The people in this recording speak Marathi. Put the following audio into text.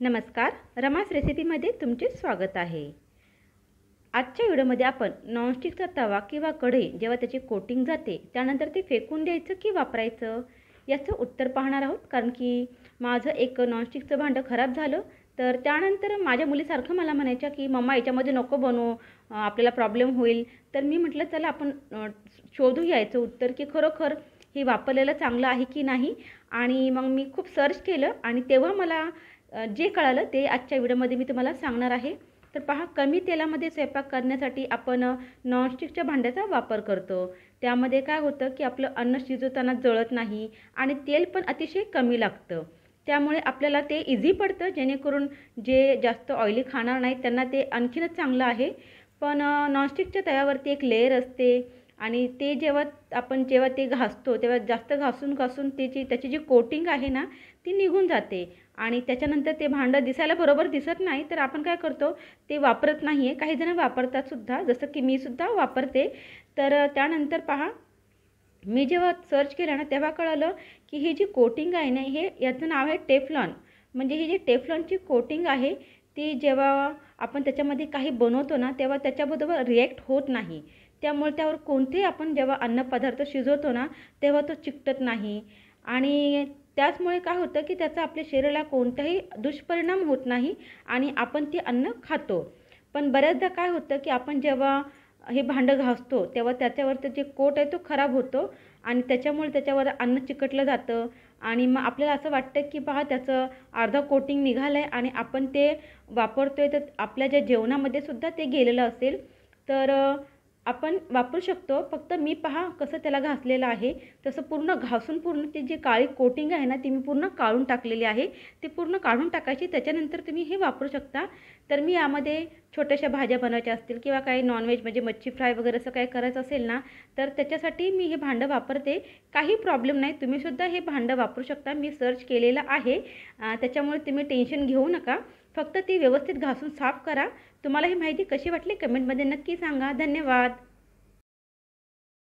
नमस्कार, रमास रेसिपीमध्ये तुमचे स्वागत आहे। आजच्या व्हिडिओमध्ये आपण नॉनस्टिकचा तवा किंवा कढई जेव्हा त्याची कोटिंग जाते त्यानंतर ते फेकून द्यायचं की वापरायचं याचं उत्तर पाहणार आहोत। कारण की माझं एक नॉनस्टिकचं भांडं खराब झालं, तर त्यानंतर माझ्या मुलीसारखं मला म्हणायच्या की मम्मा याच्यामध्ये नको बनवू, आपल्याला प्रॉब्लेम होईल। तर मी म्हटलं चला आपण शोधू यायचं उत्तर की खरोखर हे वापरलेलं चांगलं आहे की नाही। आणि मग मी खूप सर्च केलं आणि तेव्हा मला जे कळालं ते आजच्या व्हिडिओमध्ये मी तुम्हाला सांगणार आहे। तर पहा, कमी तेलामध्ये स्वयंपाक करण्यासाठी आपण नॉनस्टिकच्या भांड्याचा वापर करतो। त्यामध्ये काय होतं की आपलं अन्न शिजवताना जळत नाही आणि तेल पण अतिशय कमी लागतं। त्यामुळे आपल्याला ते इझी पडतं, जेणेकरून जे जास्त ऑइली खाणार नाही त्यांना ते आणखीनच चांगलं आहे। पण नॉनस्टिकच्या तव्यावरती एक लेयर असते आणि ते जेव्हा ते घासतो तेव्हा जास्त घासून त्याची जी कोटिंग आहे ना ती निघून जाते आणि त्याच्यानंतर ते भांडं दिसायला बरोबर दिसत नाही। तर आपण काय करतो, ते वापरत नाही आहे। काही जण वापरतात सुद्धा, जसं की मी सुद्धा वापरते। तर त्यानंतर पहा, मी जेव्हा सर्च केलं ना तेव्हा कळलं की ही जी कोटिंग आहे ना याचं नाव आहे टेफ्लॉन। म्हणजे ही जी टेफ्लॉनची कोटिंग आहे ती जेव्हा आपण त्याच्यामध्ये काही बनवतो ना तेव्हा त्याच्याबरोबर रिॲक्ट होत नाही। त्यामुळे त्यावर कोणतेही आपण जेव्हा अन्नपदार्थ शिजवतो ना तेव्हा तो चिकटत नाही आणि त्याचमुळे काय होतं की त्याचा आपल्या शरीराला कोणताही दुष्परिणाम होत नाही आणि आपण ते अन्न खातो। पण बऱ्याचदा काय होतं की आपण जेव्हा हे भांडं घासतो तेव्हा त्याच्यावरचं जे कोट आहे तो खराब होतो आणि त्याच्यामुळे त्याच्यावर अन्न चिकटलं जातं आणि मग आपल्याला असं वाटतं की पहा त्याचं अर्धा कोटिंग निघालं आहे आणि आपण ते वापरतोय तर आपल्या ज्या जेवणामध्ये सुद्धा ते गेलेलं असेल। तर आपण वापरू शकतो, फक्त मी पहा कसं त्याला घासलेलं आहे तसं पूर्ण घासून पूर्ण ती जी काळी कोटिंग आहे ना ती मी पूर्ण काढून टाकलेली आहे। ती पूर्ण काढून टाकायची, त्याच्यानंतर तुम्ही हे वापरू शकता। तर मी यामध्ये छोट्याशा भाज्या बनवायच्या असतील किंवा काही नॉनव्हेज म्हणजे मच्छी फ्राय वगैरे असं काही करायचं असेल ना तर त्याच्यासाठी मी हे भांडं वापरते। काही प्रॉब्लेम नाही, तुम्हीसुद्धा हे भांडं वापरू शकता। मी सर्च केलेलं आहे, त्याच्यामुळे तुम्ही टेन्शन घेऊ नका। फक्त ती व्यवस्थित घासून साफ करा। तुम्हाला ही माहिती कशी वाटली कमेंटमध्ये नक्की सांगा। धन्यवाद।